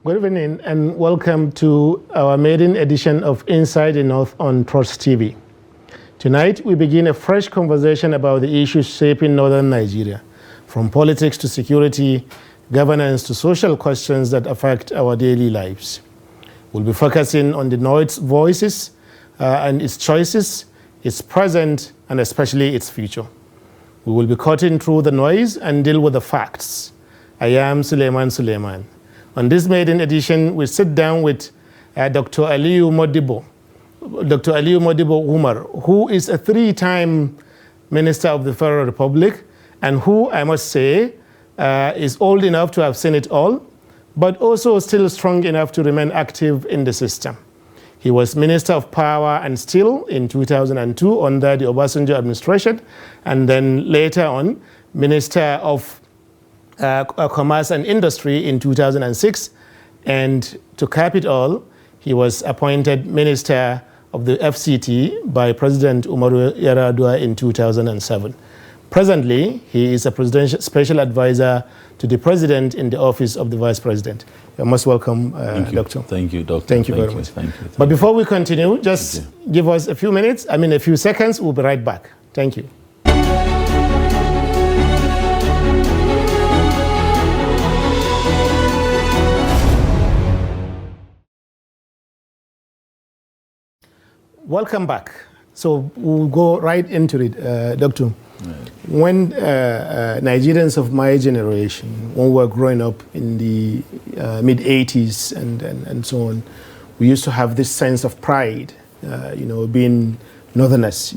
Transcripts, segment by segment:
Good evening and welcome to our maiden edition of Inside the North on Trust TV. Tonight we begin a fresh conversation about the issues shaping northern Nigeria, from politics to security, governance to social questions that affect our daily lives. We'll be focusing on the North's voices and its choices, its present and especially its future. We will be cutting through the noise and deal with the facts. I am Suleiman. On this maiden edition, we sit down with Dr. Aliyu Modibbo, Dr. Aliyu Modibbo Umar, who is a three-time Minister of the Federal Republic and who, I must say, is old enough to have seen it all, but also still strong enough to remain active in the system. He was Minister of Power and Steel in 2002 under the Obasanjo administration, and then later on, Minister of Commerce and Industry in 2006, and to cap it all, he was appointed Minister of the FCT by President Umaru Yar'Adua in 2007. Presently, he is a presidential special advisor to the President in the office of the Vice President. You're most welcome, Doctor. Thank you, Doctor. Thank you very much. Thank you. But before we continue, just give us a few minutes, a few seconds, we'll be right back. Thank you. Welcome back. So we'll go right into it, Doctor. Right. When Nigerians of my generation, when we were growing up in the mid-80s and so on, we used to have this sense of pride, being Northerners,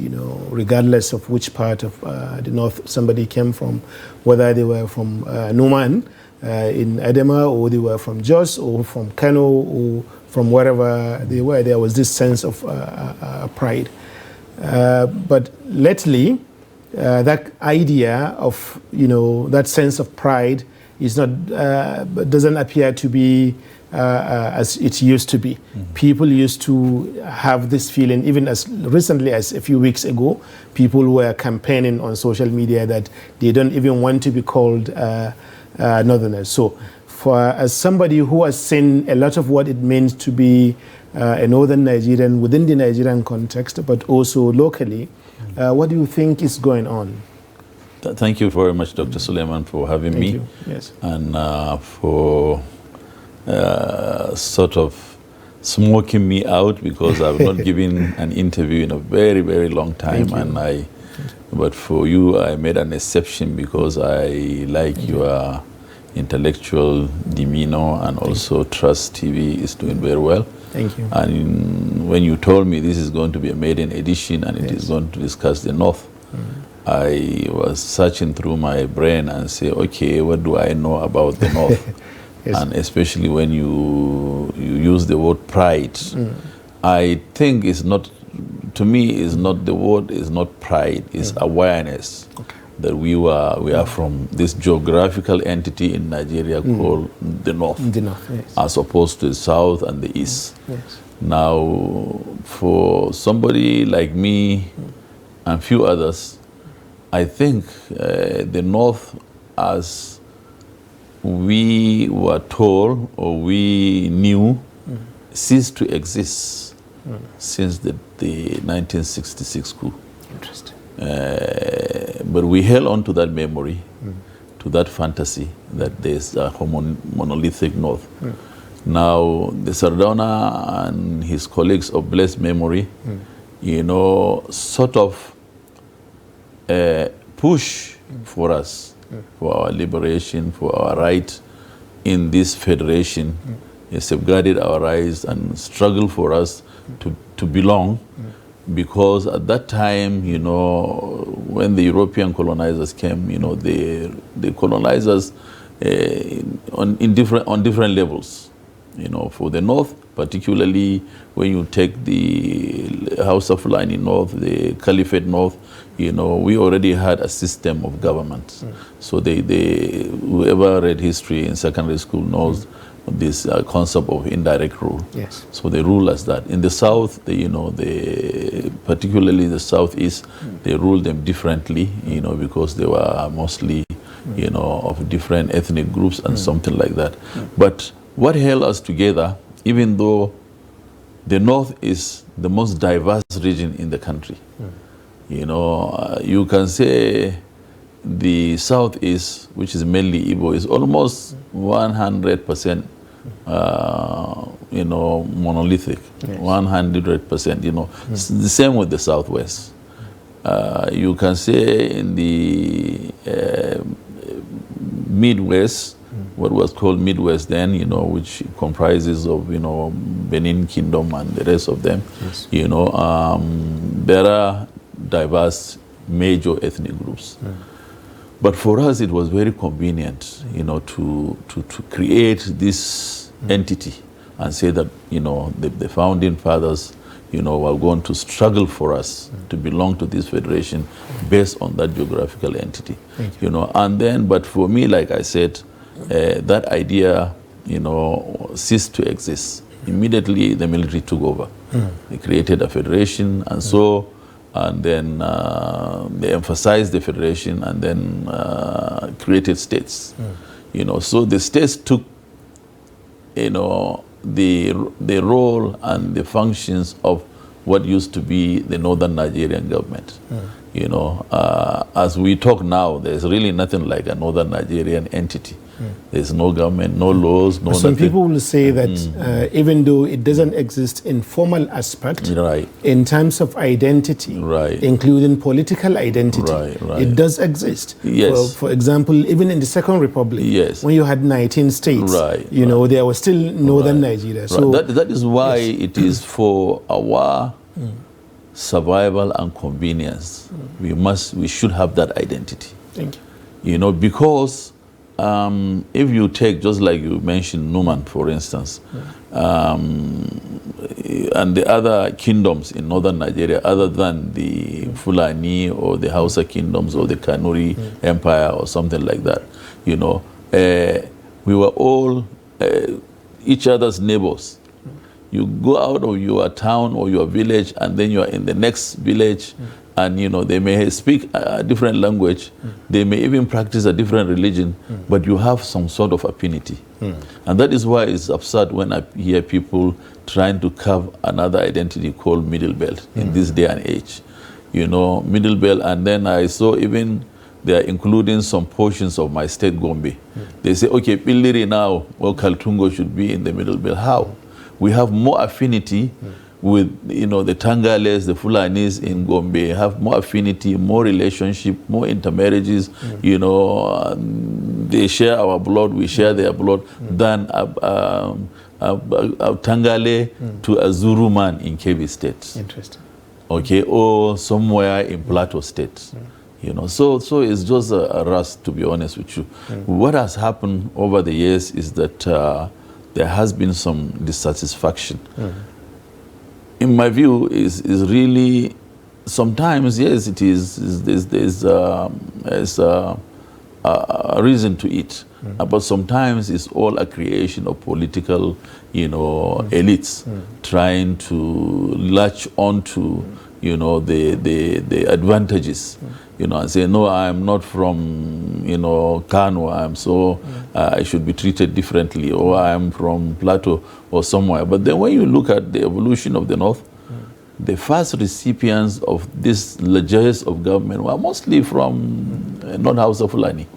regardless of which part of the North somebody came from, whether they were from Numan in Adema, or they were from Jos, or from Kano, or from wherever they were. There was this sense of pride. But lately, that idea of, that sense of pride is not, doesn't appear to be as it used to be. Mm-hmm. People used to have this feeling, even as recently as a few weeks ago, people were campaigning on social media that they don't even want to be called Northerners. So, as somebody who has seen a lot of what it means to be a Northern Nigerian within the Nigerian context, but also locally, what do you think is going on? Thank you very much, Dr. Suleiman, for having me. You. Yes. And for sort of smoking me out, because I've not given an interview in a very, very long time. But for you, I made an exception because I like your intellectual demeanor, and also Trust TV is doing very well. Thank you. And when you told me this is going to be a maiden edition and it is going to discuss the North, I was searching through my brain and say, okay, what do I know about the North? Yes. And especially when you use the word pride, I think it's not, to me, is not, the word is not pride, it's awareness. Okay. That we are from this geographical entity in Nigeria called the North, yes, as opposed to the South and the East. Yes. Now, for somebody like me and few others, I think the North, as we were told or we knew, ceased to exist since the 1966 coup. Interesting. But we held on to that memory, to that fantasy that there's a monolithic North. Now, the Sardauna and his colleagues of blessed memory, sort of push for us, for our liberation, for our right in this federation. They safeguarded our rights and struggled for us to belong. Because at that time, when the European colonizers came, the colonizers on different levels. For the North, particularly when you take the House of Fulani North, the Caliphate North, we already had a system of government. So whoever read history in secondary school knows this concept of indirect rule. Yes. So they rule as that. In the South, particularly the Southeast, they ruled them differently, because they were mostly, of different ethnic groups and something like that. But what held us together, even though the North is the most diverse region in the country. You know, you can say the Southeast, which is mainly Igbo, is almost 100%, you know, monolithic. Yes. 100%, you know. The same with the Southwest. You can say in the Midwest, what was called Midwest then, you know, which comprises of, you know, Benin Kingdom and the rest of them, yes. You know, there are diverse major ethnic groups. But for us, it was very convenient, you know, to create this entity and say that, you know, the founding fathers, you know, were going to struggle for us to belong to this federation based on that geographical entity, you know. And then, but for me, like I said, that idea, you know, ceased to exist. Immediately, the military took over. They created a federation, and so, and then they emphasized the federation, and then created states. You know, so the states took, you know, the role and the functions of what used to be the Northern Nigerian government. You know, as we talk now, there's really nothing like a Northern Nigerian entity. There's no government, no laws, no Some nothing. people will say that even though it doesn't exist in formal aspect, right. in terms of identity, right. including political identity, right. it does exist. Yes. For example, even in the Second Republic, yes. when you had 19 states, you know, there was still Northern Nigeria. So that is why it is for our survival and convenience. We should have that identity. Thank you. You know, because if you take, just like you mentioned, Numan, for instance, and the other kingdoms in northern Nigeria, other than the Fulani or the Hausa kingdoms or the Kanuri Empire or something like that, you know, we were all each other's neighbors. You go out of your town or your village, and then you are in the next village, and you know, they may speak a different language, they may even practice a different religion, but you have some sort of affinity. And that is why it's absurd when I hear people trying to carve another identity called Middle Belt in this day and age. You know, Middle Belt, and then I saw even they are including some portions of my state, Gombe. They say, okay, Pilliri now, well, Kaltungo should be in the Middle Belt. How? We have more affinity with, you know, the Tangales, the Fulanis in Gombe, have more affinity, more relationship, more intermarriages, you know, they share our blood, we share their blood, than a Tangale to a Zuru man in Kebbi State. Interesting. Okay, or somewhere in Plateau State. You know, so it's just a rust, to be honest with you. What has happened over the years is that there has been some dissatisfaction. In my view, is really sometimes, yes, it is. There's a reason to it, but sometimes it's all a creation of political, you know, elites trying to latch onto, you know, the advantages. You know, and say, no, I'm not from, you know, Kano, I'm so, I should be treated differently, or I'm from Plateau or somewhere. But then when you look at the evolution of the North, the first recipients of this largesse of government were mostly from North Hausa Fulani.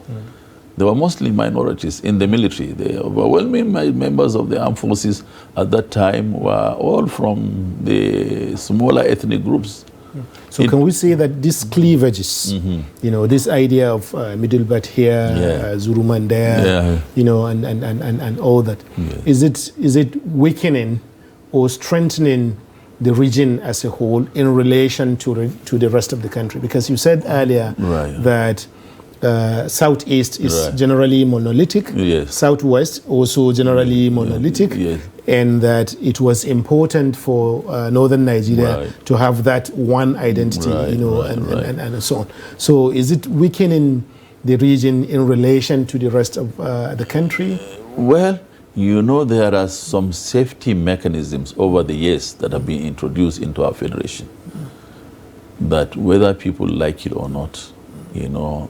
They were mostly minorities in the military. The overwhelming members of the armed forces at that time were all from the smaller ethnic groups. So can we say that these cleavages, you know, this idea of Middle Belt here, Zuruman there, you know, and all that, is it weakening or strengthening the region as a whole in relation to the rest of the country? Because you said earlier that Southeast is generally monolithic, Southwest also generally monolithic, and that it was important for Northern Nigeria to have that one identity, you know, and so on. So is it weakening the region in relation to the rest of the country? Well, you know, there are some safety mechanisms over the years that have been introduced into our federation, that whether people like it or not, you know,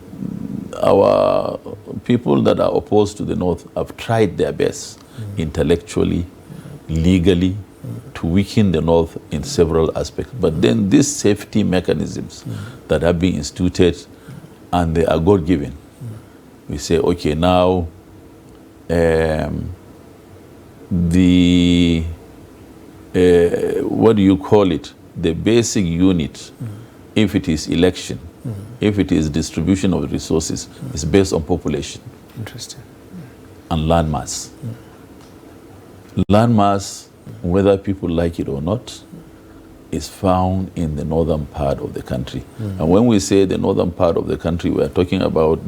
our people that are opposed to the North have tried their best intellectually, legally, to weaken the North in several aspects. But then these safety mechanisms that have been instituted, and they are God-given, we say, okay, now what do you call it? The basic unit, if it is election, if it is distribution of resources, is based on population. Interesting. And land mass. Land mass, whether people like it or not, is found in the northern part of the country. And when we say the northern part of the country, we are talking about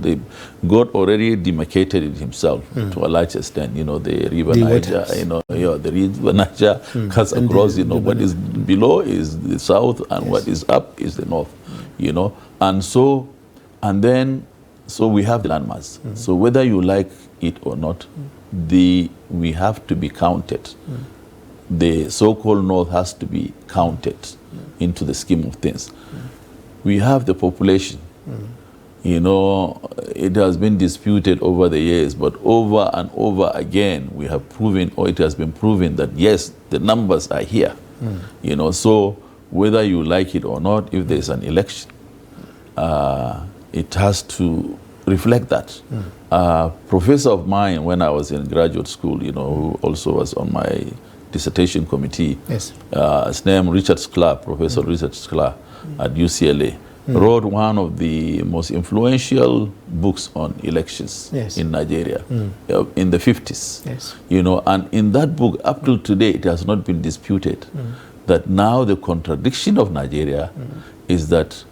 God already demarcated it himself to a large extent. You know, the river Niger, the river Niger cuts across, what is below is the south, and what is up is the north, And so we have the landmass. So whether you like it or not, we have to be counted. The so-called North has to be counted into the scheme of things. We have the population. It has been disputed over the years, but over and over again, we have proven, or it has been proven, that yes, the numbers are here. So whether you like it or not, if there's an election, it has to reflect that. A professor of mine, when I was in graduate school, who also was on my dissertation committee, his name Richard Sklar, Professor Richard Sklar at UCLA, wrote one of the most influential books on elections in Nigeria in the 50s. And in that book, up till today, it has not been disputed that now the contradiction of Nigeria is that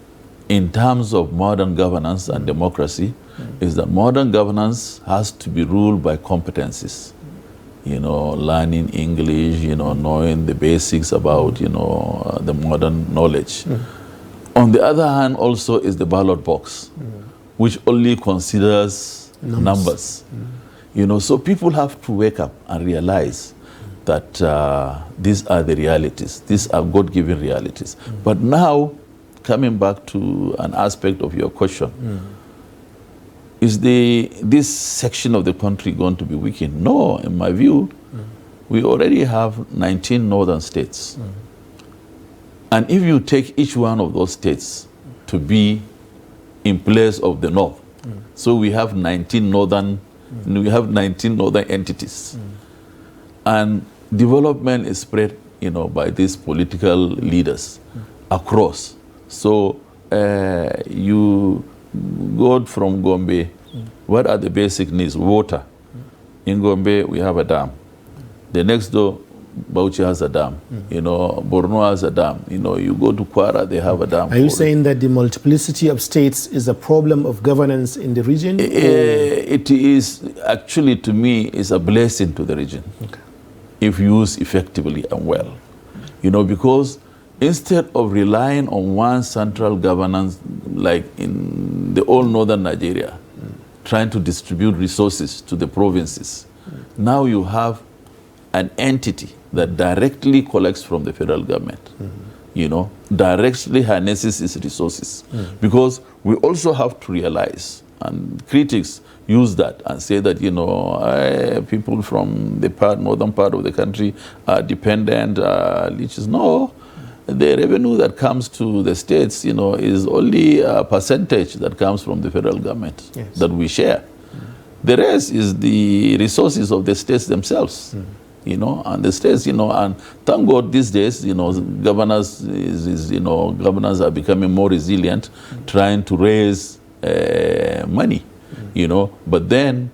in terms of modern governance and democracy, is that modern governance has to be ruled by competencies. Learning English, knowing the basics about, the modern knowledge. On the other hand, also is the ballot box, which only considers numbers. So people have to wake up and realize that these are the realities. These are God-given realities. But now, coming back to an aspect of your question, is this section of the country going to be weakened? No, in my view, we already have 19 northern states. And if you take each one of those states to be in place of the north, so we have 19 northern entities. And development is spread, by these political leaders across. So you go from Gombe, what are the basic needs? Water. In Gombe, we have a dam. The next door, Bauchi has a dam. Borno has a dam. You go to Kwara, they have a dam. Are you saying that the multiplicity of states is a problem of governance in the region? It is, actually, to me, is a blessing to the region. If used effectively and well. Because instead of relying on one central governance, like in the old northern Nigeria, trying to distribute resources to the provinces, now you have an entity that directly collects from the federal government, directly harnesses its resources. Because we also have to realize, and critics use that and say that, people from the northern part of the country are dependent, no. The revenue that comes to the states, is only a percentage that comes from the federal government that we share. The rest is the resources of the states themselves, and the states, and thank God these days, governors governors are becoming more resilient, trying to raise money, But then,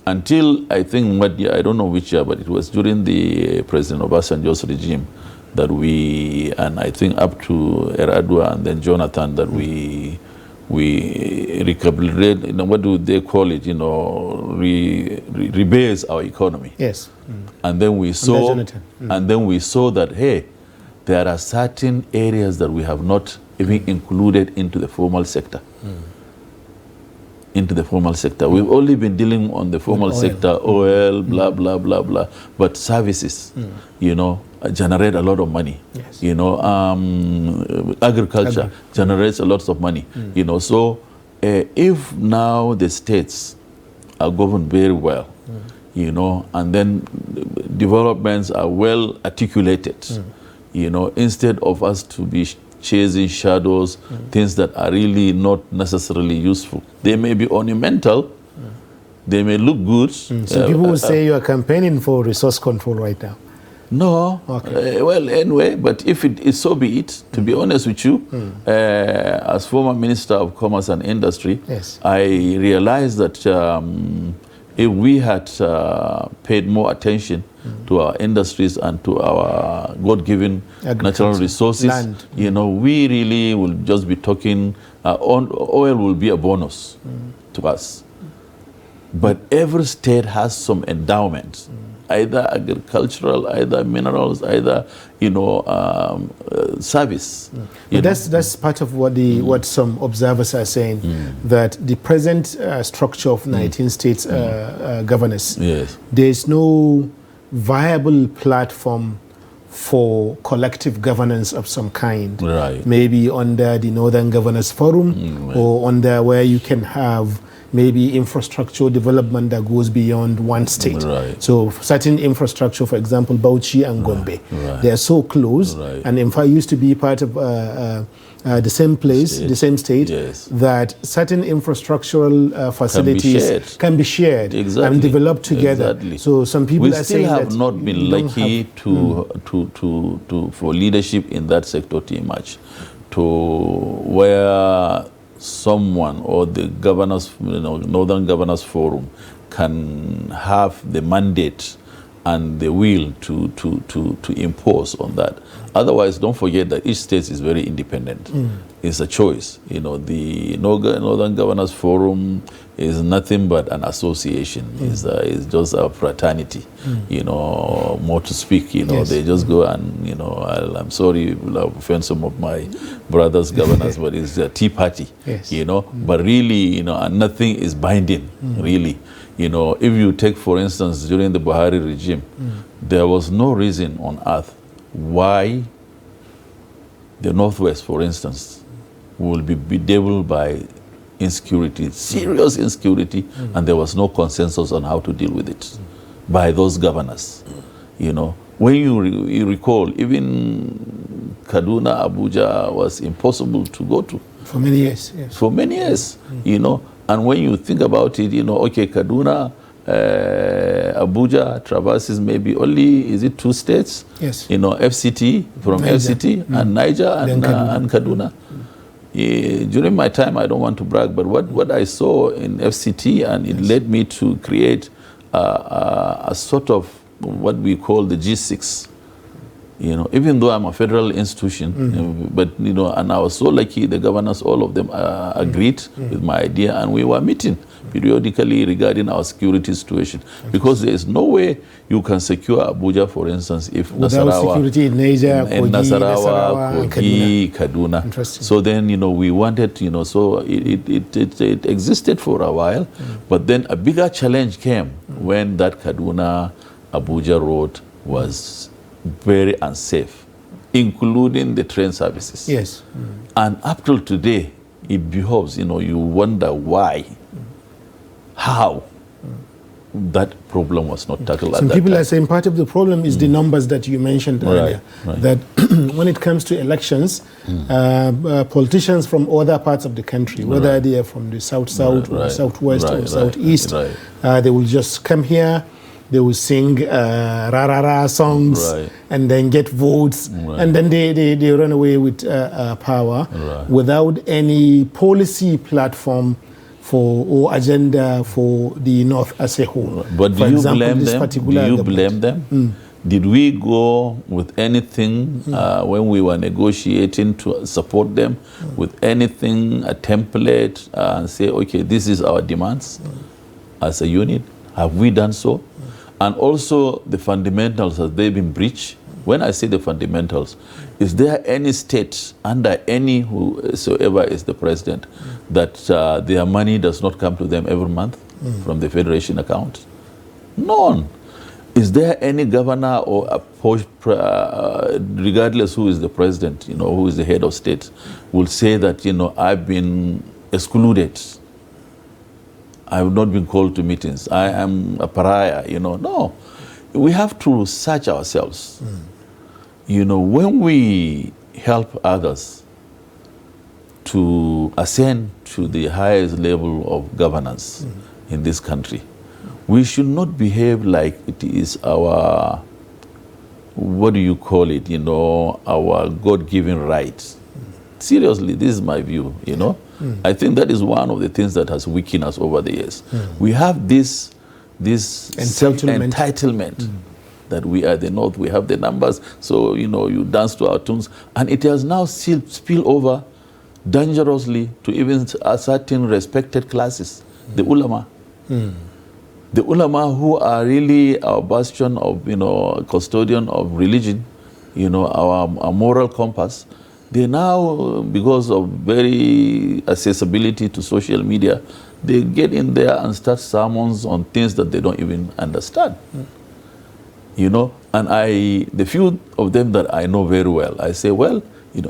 until I think I don't know which year, but it was during the President Obasanjo's regime, that and I think up to Eradua and then Jonathan, that we recalibrate, what do they call it, rebase our economy. Yes. And then we saw, that, hey, there are certain areas that we have not even included into the formal sector. We've only been dealing on the formal sector, oil, blah, blah, blah, blah. But services, generate a lot of money. Agriculture generates a lot of money. So if now the states are governed very well, you know, and then developments are well articulated, you know, instead of us to be chasing shadows, things that are really not necessarily useful. They may be ornamental, they may look good. So people will say you are campaigning for resource control right now. No, okay. Well, anyway, but if it is so be it, to be honest with you, as former Minister of Commerce and Industry, yes. I realized that if we had paid more attention to our industries and to our God-given natural resources, land. You know, we really will just be talking, oil will be a bonus to us. But every state has some endowments, either agricultural, either minerals, either, you know, service. But that's part of what what some observers are saying, that the present structure of 19 states governance, yes. there's no viable platform for collective governance of some kind. Right. Maybe under the Northern Governors Forum, or under where you can have maybe infrastructure development that goes beyond one state. Right. So certain infrastructure, for example, Bauchi and Gombe, they are so close, and in fact used to be part of the same place, the same state, yes. that certain infrastructural facilities can be shared and developed together. Exactly. So some people are saying that we still have not been lucky for leadership in that sector to emerge, to where someone or the governors, you know, Northern Governors Forum can have the mandate and the will to impose on that. Otherwise, don't forget that each state is very independent. It's a choice. You know, the Northern Governors Forum is nothing but an association. It's just a fraternity, you know, more to speak. You know, they just go and, you know, I'm sorry, I'll offend some of my brothers governors, but it's a tea party, you know. But really, you know, and nothing is binding, really. You know, if you take, for instance, during the Buhari regime, there was no reason on earth why the Northwest, for instance, will be bedeviled by insecurity, serious insecurity, and there was no consensus on how to deal with it by those governors. You know, when you recall, even Kaduna, Abuja was impossible to go to. For many years, yes. For many years, you know. And when you think about it, you know, okay, Kaduna, Abuja traverses maybe only, is it 2 states? Yes. You know, FCT, from Niger. FCT, and Niger and Kaduna. During my time, I don't want to brag, but what I saw in FCT, and it led me to create a sort of what we call the G6. You know, even though I'm a federal institution, but, you know, and I was so lucky, the governors, all of them agreed with my idea, and we were meeting periodically regarding our security situation. Because there is no way you can secure Abuja, for instance, if without Nasarawa, security in Niger, in Nasarawa, Kogi, Kaduna. So then, you know, we wanted, you know, so it existed for a while, but then a bigger challenge came when that Kaduna-Abuja road was very unsafe, including the train services. Yes. And up till today, it behoves, you know, you wonder why, how that problem was not tackled at that time. Some people are saying part of the problem is the numbers that you mentioned earlier. That when it comes to elections, politicians from other parts of the country, whether they are from the south-south or southwest or southeast, they will just come here. They will sing ra-ra-ra songs and then get votes, and then they run away with power without any policy platform or agenda for the North as a whole. But do you blame them? Do you blame them? Did we go with anything when we were negotiating to support them with anything, a template, and say, okay, this is our demands as a unit? Have we done so? And also the fundamentals, have they been breached? When I say the fundamentals, is there any state under any whosoever is the president that their money does not come to them every month from the federation account? None. Is there any governor or a regardless who is the president, you know, who is the head of state, will say that, you know, I've been excluded. I have not been called to meetings. I am a pariah, No, we have to search ourselves. When we help others to ascend to the highest level of governance in this country, we should not behave like it is our, what do you call it, our God-given right. Seriously, this is my view, I think that is one of the things that has weakened us over the years. We have this entitlement that we are the North, we have the numbers, so, you dance to our tunes. And it has now spilled over dangerously to even certain respected classes, the ulama. The ulama, who are really our bastion of, custodian of religion, our moral compass, they now, because of very accessibility to social media, they get in there and start sermons on things that they don't even understand. And the few of them that I know very well, I say, well,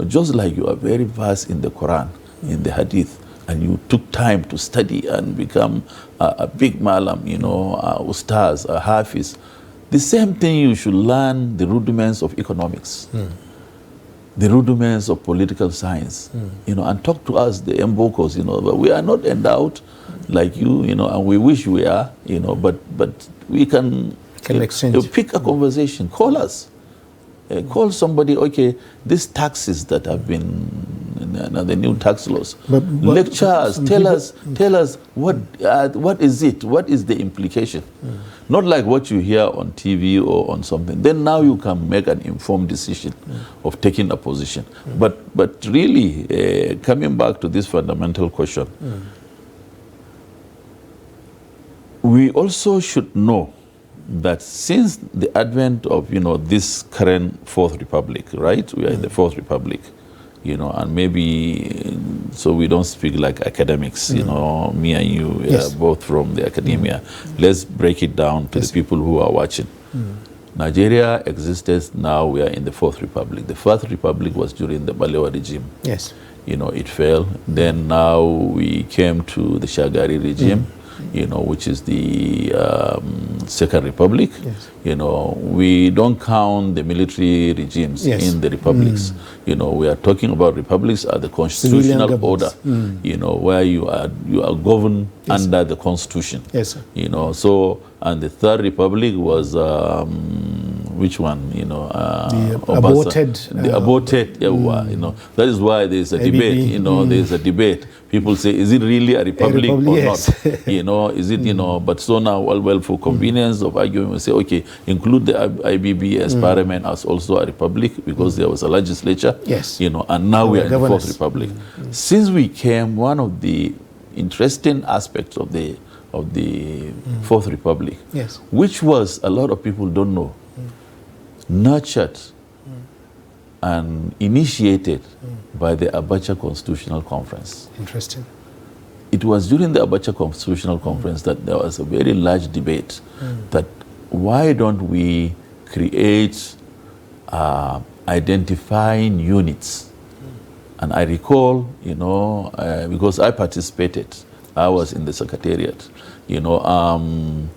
just like you are very versed in the Quran, in the Hadith, and you took time to study and become a big malam, a ustaz, a hafiz, the same thing you should learn the rudiments of economics, the rudiments of political science, and talk to us, the Mbokos, but we are not endowed like you, and we wish we are, but we can exchange. Pick a conversation, call us. Call somebody, okay, these taxes that have been, the new tax laws, lecture us, tell us what is it, what is the implication? Not like what you hear on TV or on something. Then now you can make an informed decision of taking a position. But really, coming back to this fundamental question, we also should know that since the advent of, this current Fourth Republic, right? We are in the Fourth Republic, and maybe, so we don't speak like academics, me and you, both from the academia. Let's break it down to the people who are watching. Nigeria existed, now we are in the Fourth Republic. The Fourth Republic was during the Balewa regime. Yes. It fell. Then now we came to the Shagari regime. Which is the Second Republic. Yes. We don't count the military regimes in the republics. We are talking about republics are the constitutional order. Where you are governed under the constitution. Yes, sir. So, and the Third Republic was which one? The aborted. The aborted. That is why there is a debate. There is a debate. People say, is it really a republic or not? Is it, but so now, well, for convenience of argument, we say, okay, include the IBB as parliament as also a republic because there was a legislature. Yes. And now we are in the Fourth Republic. Since we came, one of the interesting aspects of the Fourth Republic, which was a lot of people don't know, nurtured and initiated by the Abacha Constitutional Conference. Interesting. It was during the Abacha Constitutional Conference that there was a very large debate that why don't we create identifying units? And I recall, because I participated, I was in the secretariat, Ibrahim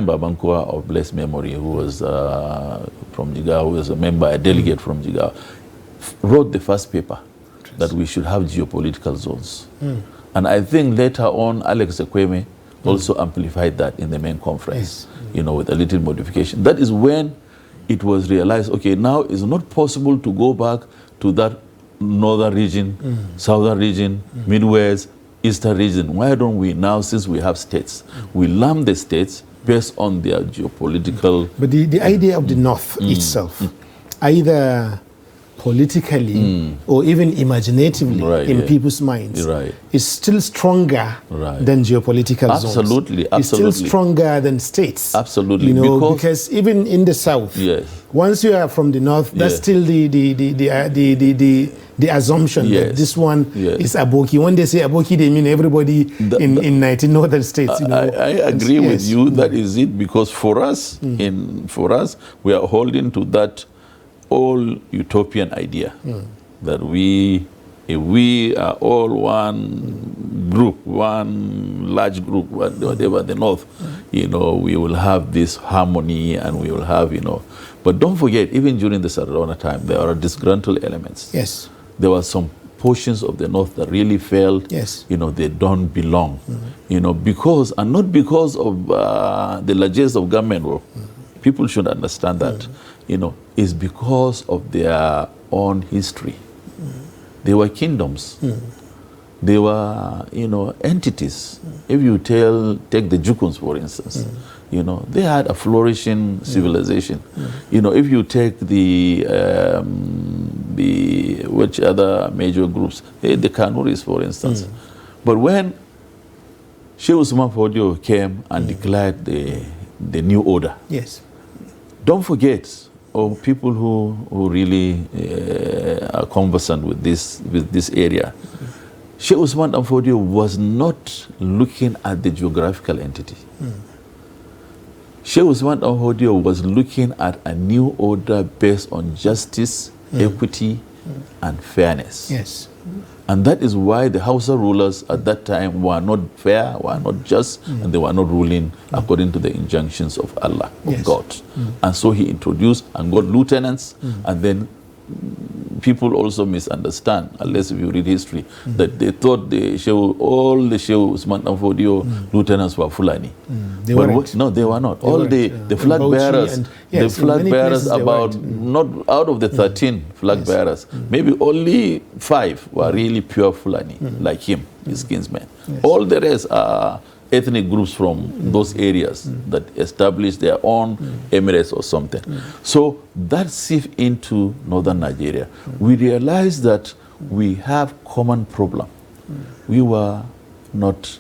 Babankua of blessed memory, who was from Jigawa, who was a member, a delegate from Jigawa, wrote the first paper that we should have geopolitical zones. And I think later on, Alex Ekweme also amplified that in the main conference, with a little modification. That is when it was realized, okay, now it's not possible to go back to that northern region, southern region, Midwest, Eastern region. Why don't we now, since we have states, we lump the states based on their geopolitical... But the idea of the North itself, either politically or even imaginatively in people's minds, is still stronger than geopolitical zones. Absolutely. It's still stronger than states. Absolutely. Because even in the South, once you are from the North, that's still the assumption that this one is Aboki. When they say Aboki, they mean everybody in 19 northern states. I agree with you. That is it. Because for us, we are holding to that all utopian idea that we If we are all one group, one large group, whatever the North, we will have this harmony and we will have, But don't forget, even during the Sardauna time, there are disgruntled elements. Yes. There were some portions of the North that really felt, yes, they don't belong, because, and not because of the largesse of government work. People should understand that, it's because of their own history. They were kingdoms. They were, entities. If you take the Jukuns, for instance, they had a flourishing civilization. If you take the which other major groups, the Kanuris, for instance. But when Sheikh Usman Fodio came and declared the new order, yes, don't forget, people who really are conversant with this area, Sheikh Usman Fodio was not looking at the geographical entity. Sheikh Usman Fodio was looking at a new order based on justice, equity, and fairness. Yes. And that is why the Hausa rulers at that time were not fair, were not just, and they were not ruling according to the injunctions of Allah, of God. And so he introduced and got lieutenants, and then people also misunderstand, unless if you read history, that they thought all the Sheikh Usman Fodio lieutenants were Fulani. They weren't. No, they were not. All the flag bearers, about, not out of the 13 flag bearers, maybe only 5 were really pure Fulani, like him, his kinsmen. All the rest are ethnic groups from those areas that established their own emirates or something. So that seeped into northern Nigeria. We realized that we have common problem. We were not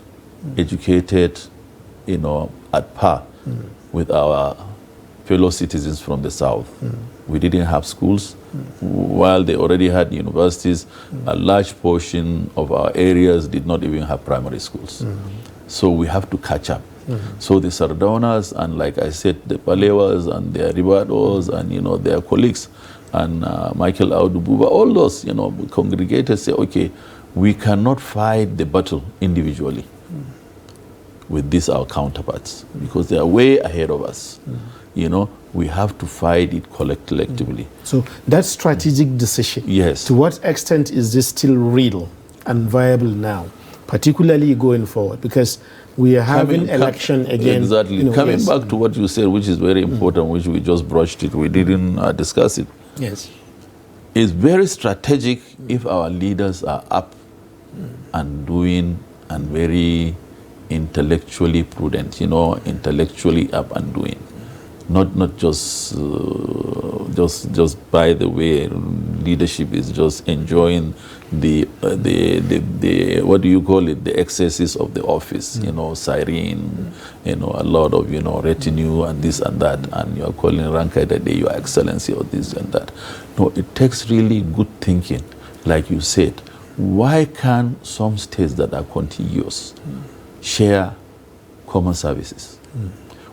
educated, at par with our fellow citizens from the south. We didn't have schools. While they already had universities, a large portion of our areas did not even have primary schools. So we have to catch up. So the Sardaunas and, like I said, the Palewas and their Ribados and, their colleagues and Michael Audububa, all those, congregated say, okay, we cannot fight the battle individually with these our counterparts because they are way ahead of us. We have to fight it collectively. So that strategic decision, yes, to what extent is this still real and viable now, particularly going forward? Because we are having election again. Exactly. Coming back to what you said, which is very important, which we just brushed it, we didn't discuss it. Yes. It's very strategic if our leaders are up and doing and very intellectually prudent, intellectually up and doing. Not just by the way, leadership is just enjoying the what do you call it, the excesses of the office, siren, a lot of retinue and this and that, and you are calling Rankai that day your excellency or this and that. No, it takes really good thinking. Like you said, why can't some states that are contiguous share common services?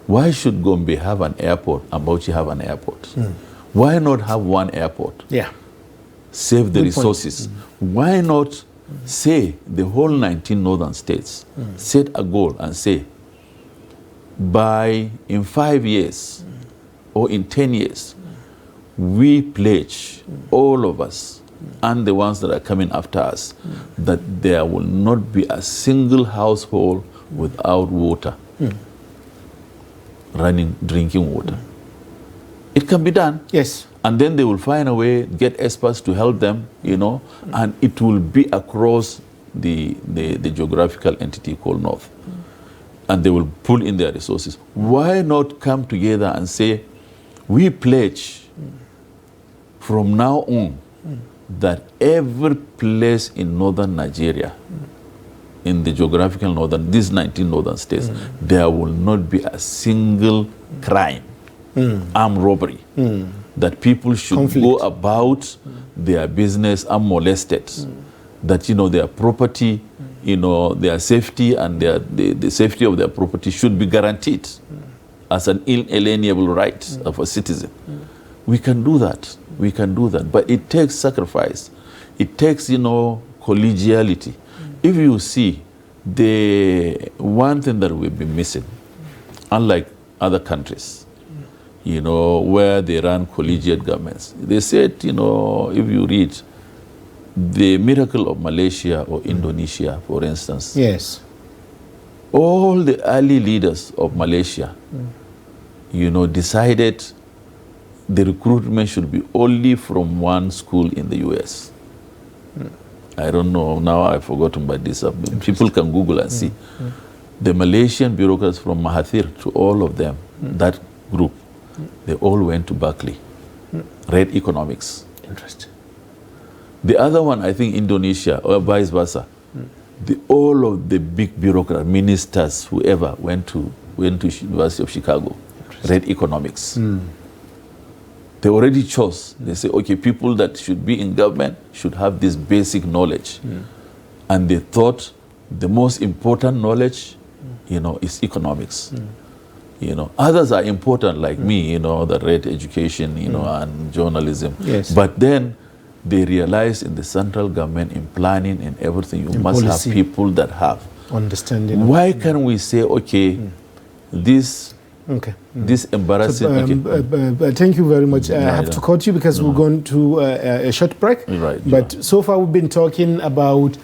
Why should Gombe have an airport and Bauchi have an airport? Why not have one airport? Yeah. Save the resources. Why not say the whole 19 northern states, set a goal and say, in 5 years or in 10 years, we pledge, all of us, and the ones that are coming after us, that there will not be a single household without water. Drinking water. It can be done. Yes. And then they will find a way, get experts to help them, and it will be across the geographical entity called North. And they will pull in their resources. Why not come together and say, we pledge from now on that every place in northern Nigeria, in the geographical northern, these 19 northern states, there will not be a single crime, armed robbery, that people should go about their business unmolested, that, their property, their safety and the safety of their property should be guaranteed as an inalienable right of a citizen. We can do that. We can do that. But it takes sacrifice. it takes, collegiality. If you see, the one thing that we've been missing, unlike other countries, where they run collegiate governments, they said, if you read the miracle of Malaysia or Indonesia, for instance, yes, all the early leaders of Malaysia, decided the recruitment should be only from one school in the US. I don't know, now I've forgotten about this. People can Google and see. The Malaysian bureaucrats from Mahathir to all of them, that group, they all went to Berkeley, read economics. Interesting. The other one, I think Indonesia, or vice versa, all of the big bureaucrats, ministers, whoever, went to University of Chicago, read economics. They already chose. They say, okay, people that should be in government should have this basic knowledge. And they thought the most important knowledge, is economics. Others are important, like me, that read education, and journalism. Yes. But then they realized in the central government, in planning and everything, you must have people that have understanding. Why can we say, okay, this embarrassing... thank you very much. I have to cut you because we're going to a short break. Right. But so far we've been talking about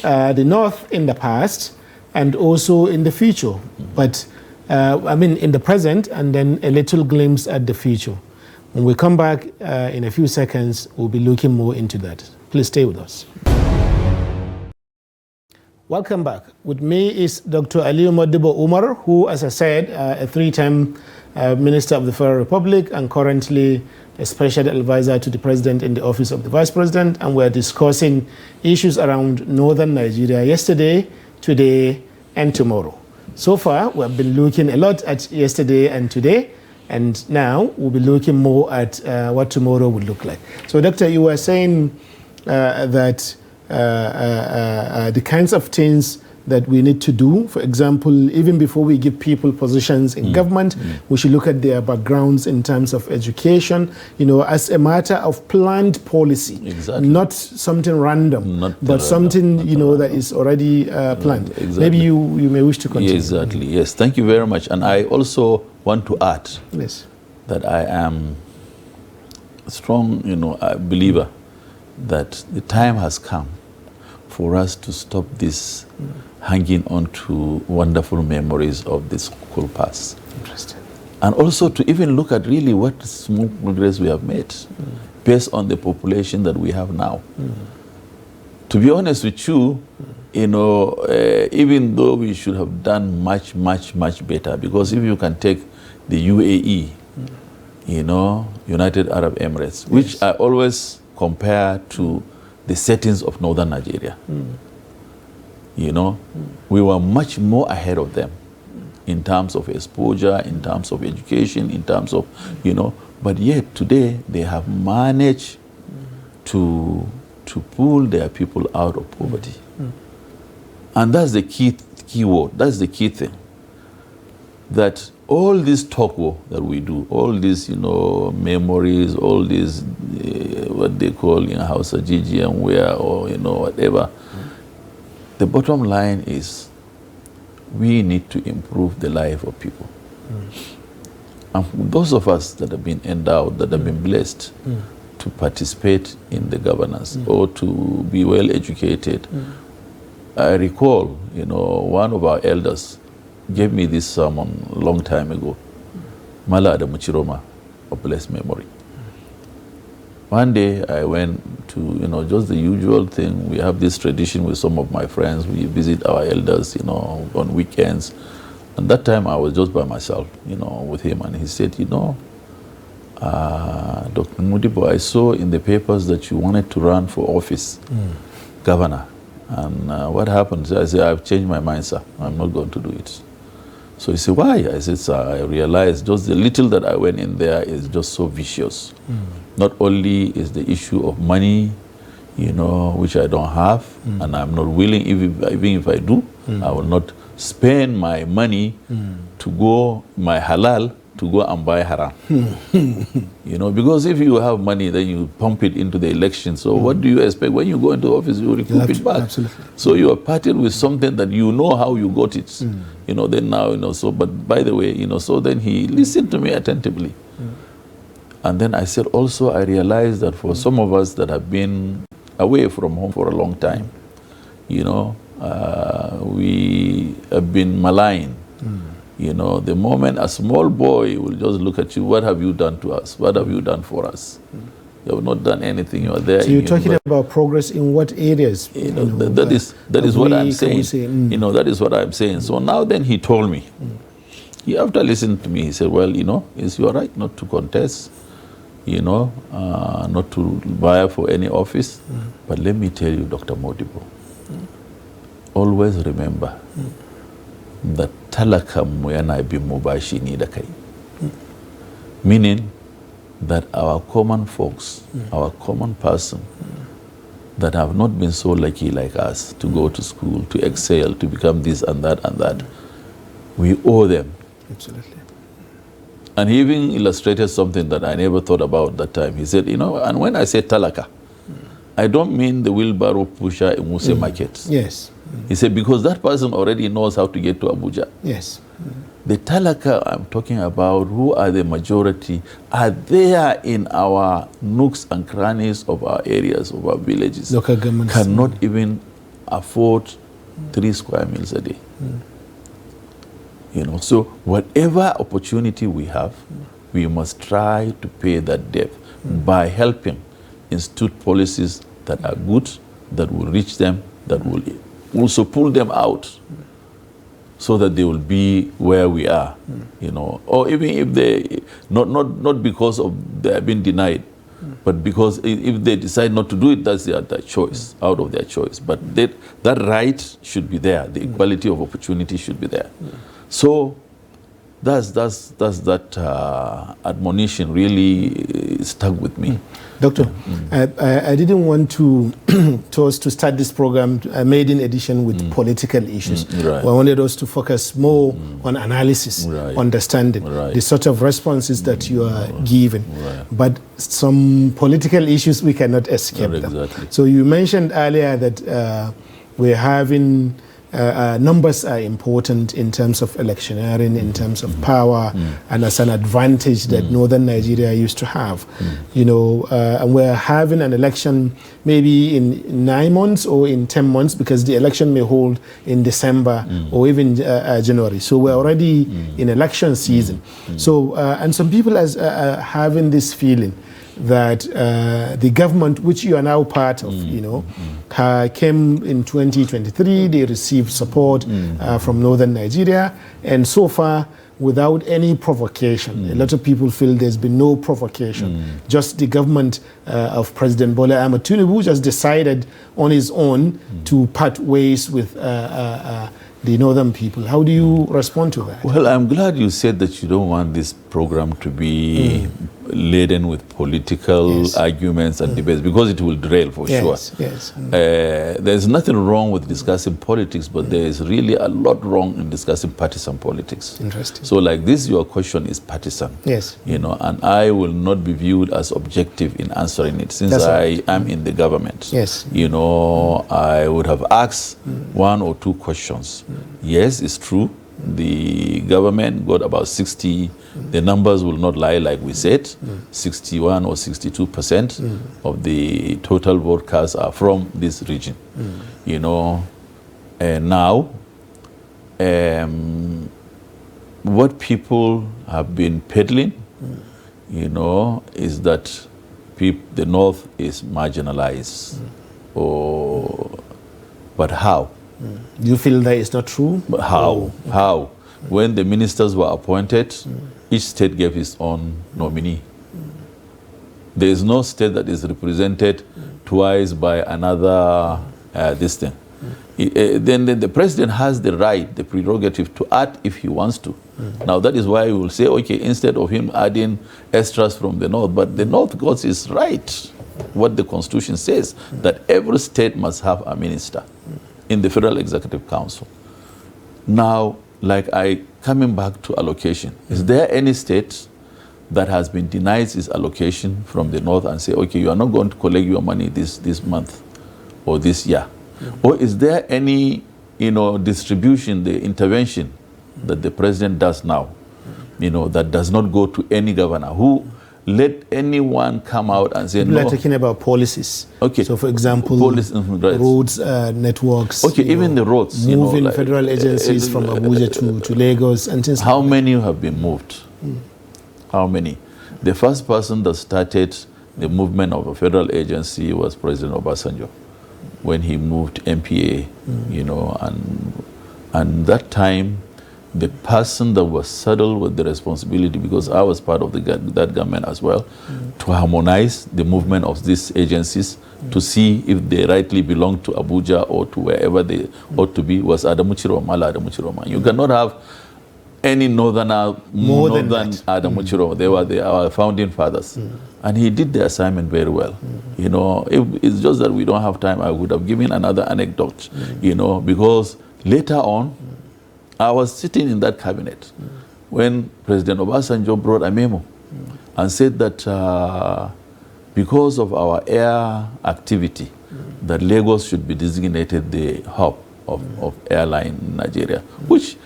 the North in the past and also in the future. But in the present, and then a little glimpse at the future. When we come back in a few seconds, we'll be looking more into that. Please stay with us. Welcome back. With me is Dr. Aliyu Modibbo Umar, who, as I said, a three-time Minister of the Federal Republic and currently a special advisor to the President in the Office of the Vice President. And we're discussing issues around northern Nigeria yesterday, today, and tomorrow. So far, we've been looking a lot at yesterday and today, and now we'll be looking more at what tomorrow will look like. So, Doctor, you were saying that the kinds of things that we need to do, for example, even before we give people positions in government, we should look at their backgrounds in terms of education, as a matter of planned policy. Exactly. Not something random, but something, that is already planned. Exactly. Maybe you may wish to continue. Exactly, yes. Thank you very much. And I also want to add that I am a strong, believer that the time has come for us to stop this hanging on to wonderful memories of the school past. Interesting. And also to even look at really what small progress we have made based on the population that we have now. To be honest with you, even though we should have done much, much, much better, because if you can take the UAE, United Arab Emirates, which I always compare to the settings of northern Nigeria. We were much more ahead of them in terms of exposure, in terms of education, in terms of, but yet today they have managed to pull their people out of poverty. And that's the key word, that's the key thing. That all this talk that we do, all these, memories, all these, what they call in Hausa, Gigi and where, or, whatever, the bottom line is we need to improve the life of people. And those of us that have been endowed, that have been blessed to participate in the governance or to be well educated, I recall, one of our elders gave me this sermon a long time ago. Mala Adamu Chiroma, of blessed memory. One day I went to, just the usual thing. We have this tradition with some of my friends. We visit our elders, on weekends. And that time I was just by myself, with him. And he said, Dr. Modibbo, I saw in the papers that you wanted to run for office, governor. And what happened? I said, I've changed my mind, sir. I'm not going to do it. So he said, why? I said, sir, I realized just the little that I went in there is just so vicious. Not only is the issue of money, which I don't have, and I'm not willing, even if I do, I will not spend my money to go, my halal, to go and buy haram. You know, because if you have money, then you pump it into the election. So what do you expect? When you go into office, you recoup it back. Absolutely. So you are parted with something that you know how you got it. You know, then now, you know, so, but by the way, you know, so then he listened to me attentively. And then I said, also, I realized that for some of us that have been away from home for a long time, you know, we have been maligned. You know, the moment a small boy will just look at you, what have you done to us? What have you done for us? You have not done anything. You are there. So you're talking about progress in what areas? You know, that is what I'm saying. You know, that is what I'm saying. So now then he told me, after listening to me, he said, well, you know, it's your right not to contest, you know, not to vie for any office. But let me tell you, Dr. Modibbo, always remember that talakan mu yana bin mu bashi ni da kai. Meaning that our common folks, our common person that have not been so lucky like us to go to school, to excel, to become this and that, we owe them. Absolutely. And he even illustrated something that I never thought about that time. He said, you know, and when I say talaka, I don't mean the wheelbarrow pusher in Muse Market. Yes. He said, because that person already knows how to get to Abuja. Yes. The talaka I'm talking about, who are the majority, are there in our nooks and crannies of our areas, of our villages. Local governments cannot even afford 3 square meals a day. You know, so whatever opportunity we have, we must try to pay that debt by helping institute policies that are good, that will reach them, that will also pull them out, so that they will be where we are, you know, or even if they, not because of they have been denied, but because if they decide not to do it, that's their choice, out of their choice. But that right should be there, the equality of opportunity should be there. So that's that admonition really stuck with me. Doctor, I didn't want us to start this program, a maiden edition, with political issues. Right. I wanted us to focus more on analysis, understanding, the sort of responses that you are giving. But some political issues, we cannot escape them. Exactly. So you mentioned earlier that we're having... numbers are important in terms of electioneering, in terms of power, and as an advantage that northern Nigeria used to have. You know, and we're having an election maybe in 9 months or in 10 months, because the election may hold in December or even January. So we're already in election season. So, and some people are having this feeling that the government, which you are now part of, you know, came in 2023, they received support from northern Nigeria, and so far, without any provocation. A lot of people feel there's been no provocation. Just the government of President Bola Ahmed Tinubu just decided on his own to part ways with the northern people. How do you respond to that? Well, I'm glad you said that you don't want this program to be laden with political arguments and debates, because it will derail for sure. Yes. There's nothing wrong with discussing politics, but there is really a lot wrong in discussing partisan politics. Interesting. So like this, your question is partisan. Yes. You know, and I will not be viewed as objective in answering it, since I am in the government. Yes. You know, I would have asked 1 or 2 questions. Yes, it's true. The government got about 60, the numbers will not lie like we said, 61 or 62% of the total vote cast are from this region. You know, and now, what people have been peddling, you know, is that the North is marginalized. But how? Do you feel that it's not true? But how? How? When the ministers were appointed, each state gave its own nominee. There is no state that is represented twice by another this thing. Then the president has the right, the prerogative to add if he wants to. Now that is why we will say, okay, instead of him adding extras from the North, but the North got his right, what the Constitution says, that every state must have a minister in the Federal Executive Council. Now, like I coming back to allocation, is there any state that has been denied its allocation from the north and say, okay, you are not going to collect your money this month or this year? Or is there any, distribution, the intervention that the president does now, that does not go to any governor who let anyone come out and say, People no. are talking about policies. Okay. So, for example, right. roads, networks. Okay, even the roads. Moving federal agencies from Abuja to Lagos and things How like many have been moved? How many? The first person that started the movement of a federal agency was President Obasanjo when he moved MPA, and that time, the person that was saddled with the responsibility, because I was part of that government as well, to harmonize the movement of these agencies to see if they rightly belong to Abuja or to wherever they ought to be, was Adamu Chiroma. You cannot have any northern Adamu Chiroma. They were our founding fathers. And he did the assignment very well. It's just that we don't have time. I would have given another anecdote, because later on, I was sitting in that cabinet when President Obasanjo brought a memo and said that because of our air activity, that Lagos should be designated the hub of airline in Nigeria, which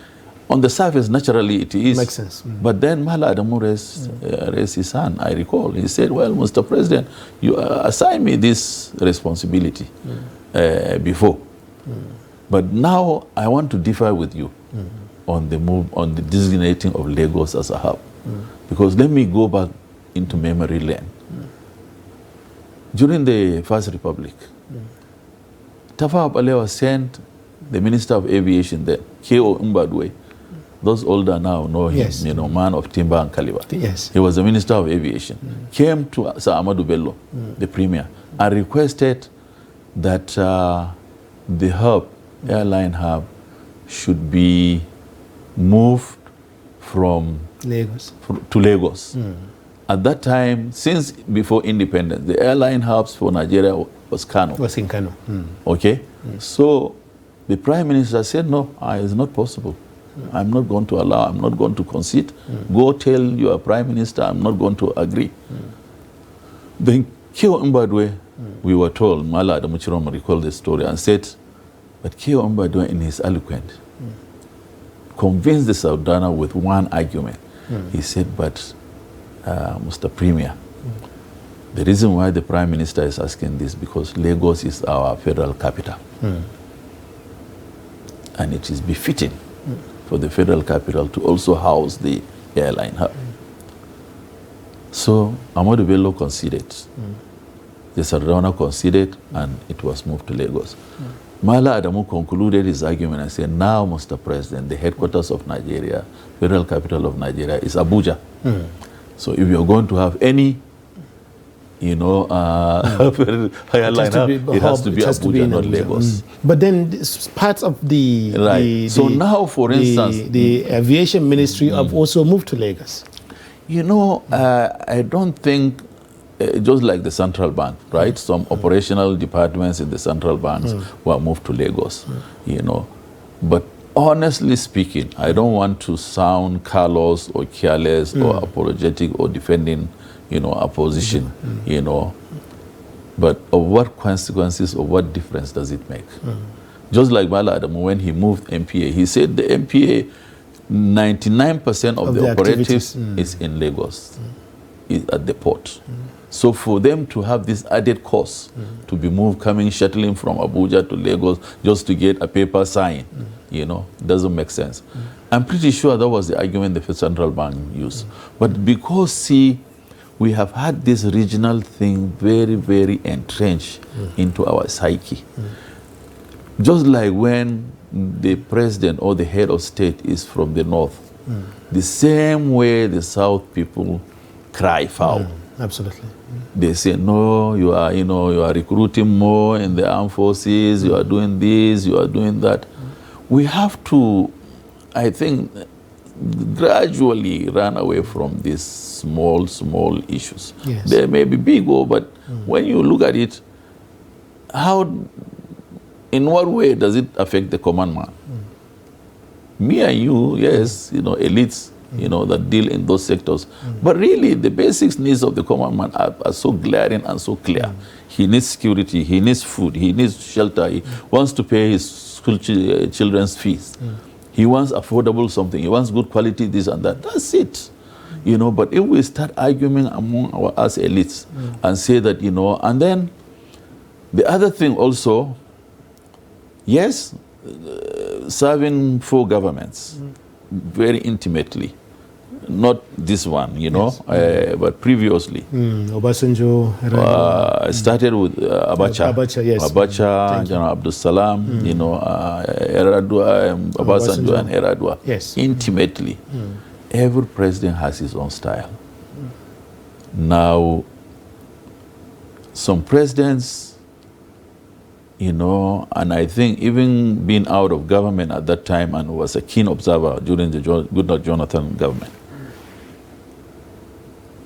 on the surface, naturally, it is. Makes sense. But then Mala Adamu raised his hand, I recall. He said, well, Mr. President, you assigned me this responsibility before. But now I want to differ with you on the designating of Lagos as a hub. Because let me go back into memory lane. During the First Republic, Tafawa Balewa sent the Minister of Aviation there, K.O. Mbadwe. Those older now know him, yes. Man of timber and caliber. Yes. He was the Minister of Aviation. Came to Sir Ahmadu Bello, the Premier, and requested that the hub, airline hub, should be moved from Lagos to Lagos. At that time, since before independence, the airline hubs for Nigeria was Kano. Was in Kano. Okay? So the Prime Minister said, no, it's not possible. I'm not going to allow, I'm not going to concede. Go tell your Prime Minister I'm not going to agree. Then K.O. Mbadwe, we were told, Mala Adamu Chiroma recalled the story and said, but K.O. Mbadwe in his eloquence convinced the Sultana with one argument. He said, but Mr. Premier, the reason why the Prime Minister is asking this because Lagos is our federal capital. And it is befitting for the federal capital to also house the airline hub. So Ahmadu Bello conceded. The Sardauna conceded, and it was moved to Lagos. Mala Adamu concluded his argument and said, now, Mr. President, the headquarters of Nigeria, federal capital of Nigeria, is Abuja. So if you're going to have any, airline hub, it has to be Abuja, not Lagos. But then parts of the now, for instance, the aviation ministry have also moved to Lagos. I don't think, just like the central bank, right? Some operational departments in the central banks were moved to Lagos, But honestly speaking, I don't want to sound callous or careless or apologetic or defending, a position, But of what consequences or what difference does it make? Just like Mala Adamu, when he moved MPA, he said the MPA, 99% of the operatives is in Lagos, is at the port. So for them to have this added cost to be moved, shuttling from Abuja to Lagos just to get a paper sign, doesn't make sense. I'm pretty sure that was the argument the central bank used. But because, we have had this regional thing very, very entrenched into our psyche. Just like when the president or the head of state is from the north, the same way the south people cry foul. Absolutely. They say, no, you are recruiting more in the armed forces, you are doing this, you are doing that. We have to, I think, gradually run away from these small issues. Yes. They may be big, but when you look at it, in what way does it affect the command man? Me and you, yes, elites, that deal in those sectors. But really, the basic needs of the common man are so glaring and so clear. He needs security, he needs food, he needs shelter, he wants to pay his school children's fees. He wants affordable something, he wants good quality, this and that. That's it. But if we start arguing among us elites and say that, and then the other thing also, yes, serving 4 governments very intimately. Not this one, yes. But previously. Obasanjo. I started with Abacha. Yes. Abacha, General Abdul Salam, Eradua, Obasanjo and Eradua. Yes. Intimately. Every president has his own style. Now, some presidents, and I think even being out of government at that time and was a keen observer during the Goodluck Jonathan government,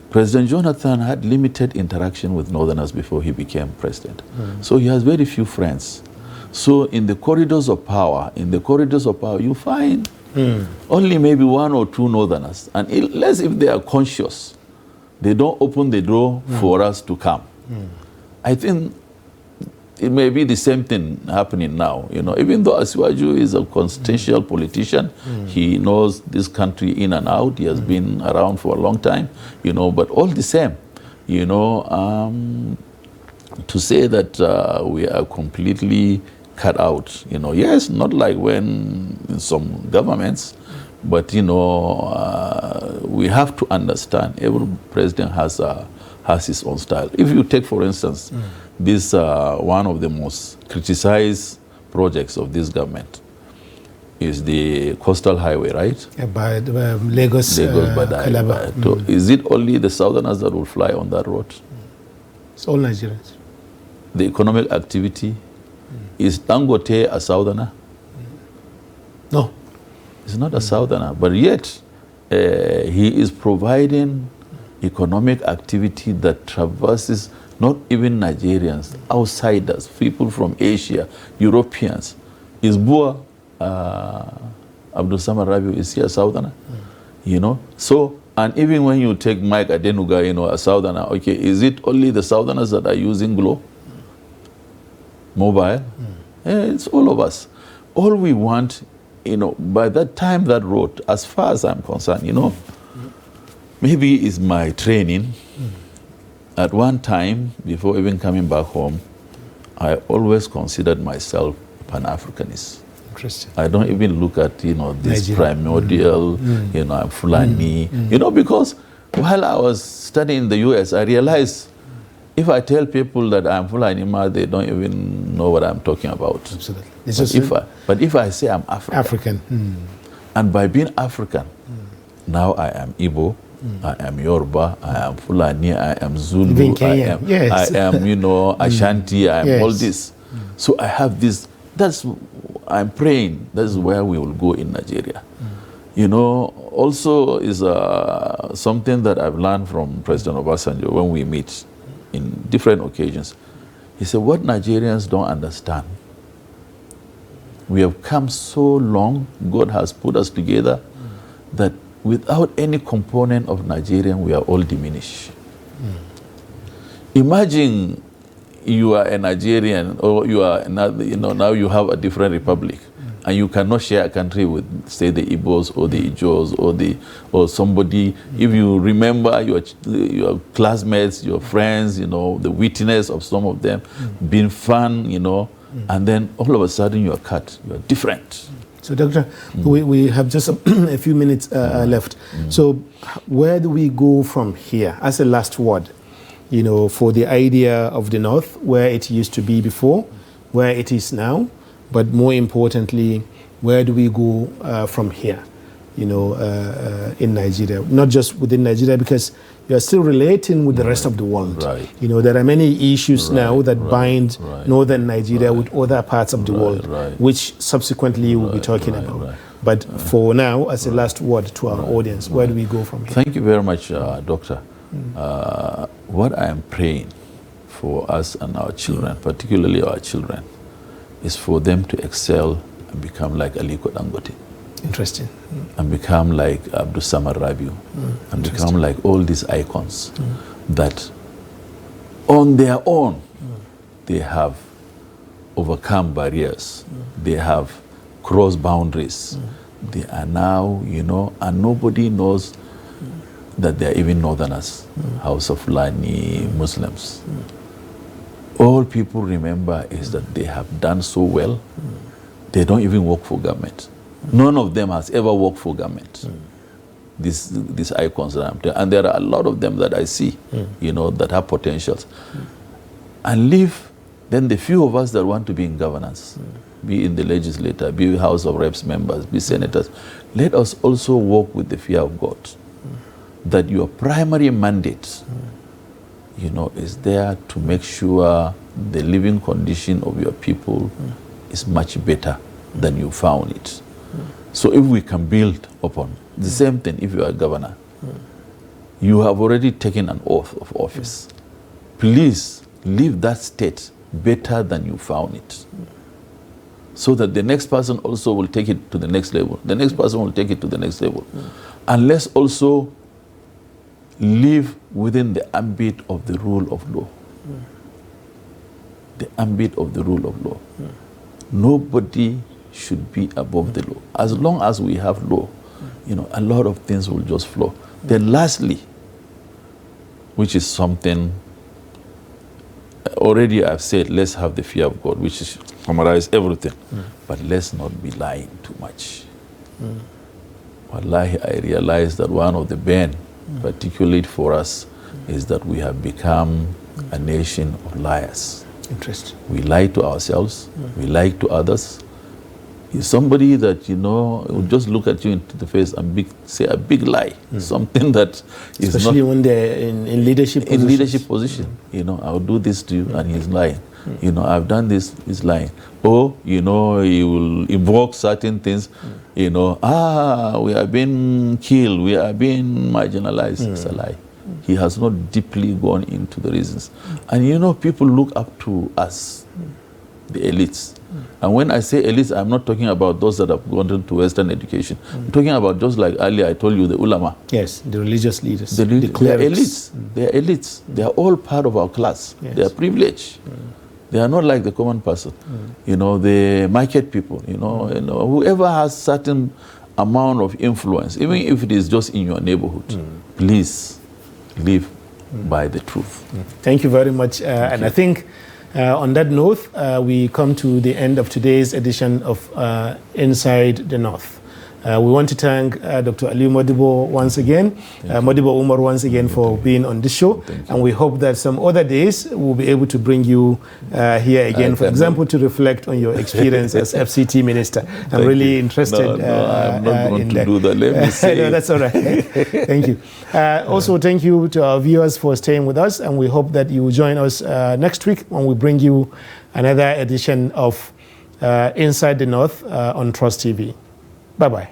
President Jonathan had limited interaction with Northerners before he became president. So he has very few friends. So in the corridors of power, you find only maybe 1 or 2 Northerners. And unless if they are conscious, they don't open the door for us to come. I think it may be the same thing happening now. Even though Asiwaju is a constitutional politician, he knows this country in and out. He has been around for a long time, but all the same, to say that we are completely cut out, yes, not like when in some governments, but, we have to understand every president has his own style. If you take, for instance, this one of the most criticized projects of this government is the coastal highway, right? By Lagos, Calabar. So is it only the Southerners that will fly on that road? It's all Nigerians. The economic activity, is Dangote a Southerner? No. He's not a Southerner, but yet he is providing economic activity that traverses not even Nigerians, outsiders, people from Asia, Europeans. Is Bua Abdul Samad Rabiu, is he a Southerner? So, and even when you take Mike Adenuga, a Southerner, okay, is it only the Southerners that are using Glo? Mobile? It's all of us. All we want, by that time that road, as far as I'm concerned, maybe it's my training. At one time, before even coming back home, I always considered myself Pan-Africanist. Interesting. I don't even look at, this Nigeria. Primordial, I'm Fulani, because while I was studying in the US, I realized if I tell people that I'm Fulani, they don't even know what I'm talking about. Absolutely. But if I say I'm African. And by being African, now I am Igbo, I am Yoruba, I am Fulani, I am Zulu, I am, Ashanti, I am all this. So I have this, I'm praying, that's where we will go in Nigeria. Also is something that I've learned from President Obasanjo when we meet in different occasions. He said, what Nigerians don't understand, we have come so long, God has put us together, that without any component of Nigerian, we are all diminished. Imagine you are a Nigerian, or you are another, now you have a different republic, and you cannot share a country with, say, the Igbos or the Ijos or somebody. If you remember your classmates, your friends, the wittiness of some of them, being fun, and then all of a sudden you are cut, you are different. So, Doctor, we have just a few minutes left. So, where do we go from here? As a last word, for the idea of the North, where it used to be before, where it is now, but more importantly, where do we go from here, in Nigeria? Not just within Nigeria, because you are still relating with the rest of the world. Right. There are many issues now that bind northern Nigeria with other parts of the world, which subsequently we'll be talking about. But for now, as a last word to our audience, where do we go from here? Thank you very much, Doctor. What I am praying for us and our children, particularly our children, is for them to excel and become like Aliko Dangote. Interesting. And become like Abdul Samad Rabiu, and become like all these icons that on their own they have overcome barriers, they have crossed boundaries. They are now, and nobody knows that they are even northerners, House of Fulani Muslims. All people remember is that they have done so well, they don't even work for government. None of them has ever worked for government. These icons that I'm telling, and there are a lot of them that I see, that have potentials. And leave then the few of us that want to be in governance, be in the legislature, be House of Reps members, be senators. Let us also walk with the fear of God. That your primary mandate, is there to make sure the living condition of your people is much better than you found it. So if we can build upon the same thing, if you are a governor, you have already taken an oath of office. Please leave that state better than you found it. So that the next person also will take it to the next level. The next person will take it to the next level. And let's also live within the ambit of the rule of law. The ambit of the rule of law. Nobody should be above the law. As long as we have law, a lot of things will just flow. Then lastly, which is something already I've said, let's have the fear of God, which is summarize everything. But let's not be lying too much. Wallahi, I realize that one of the bane, particularly for us, is that we have become a nation of liars. Interesting. We lie to ourselves, we lie to others. Is somebody that will just look at you into the face and say a big lie, something that is especially not, when they're in leadership positions. In leadership position, I'll do this to you, and he's lying. I've done this, he's lying. Or he will invoke certain things. We are being killed, we are being marginalized. It's a lie. He has not deeply gone into the reasons. And people look up to us, the elites. And when I say elites, I'm not talking about those that have gone into Western education. I'm talking about just like earlier I told you, the ulama. Yes, the religious leaders. They are elites. They are elites. They are all part of our class. Yes. They are privileged. They are not like the common person. The market people, whoever has certain amount of influence, even if it is just in your neighborhood, please live by the truth. Thank you very much. And I think on that note, we come to the end of today's edition of Inside the North. We want to thank Dr. Aliyu Modibbo once again, Modibbo Umar once again for being on this show. And we hope that some other days we'll be able to bring you here again, for example, to reflect on your experience as FCT Minister. I'm really interested. No, I'm not going to do that. Let me say. No, that's all right. Thank you. Also, thank you to our viewers for staying with us. And we hope that you will join us next week when we bring you another edition of Inside the North on Trust TV. Bye-bye.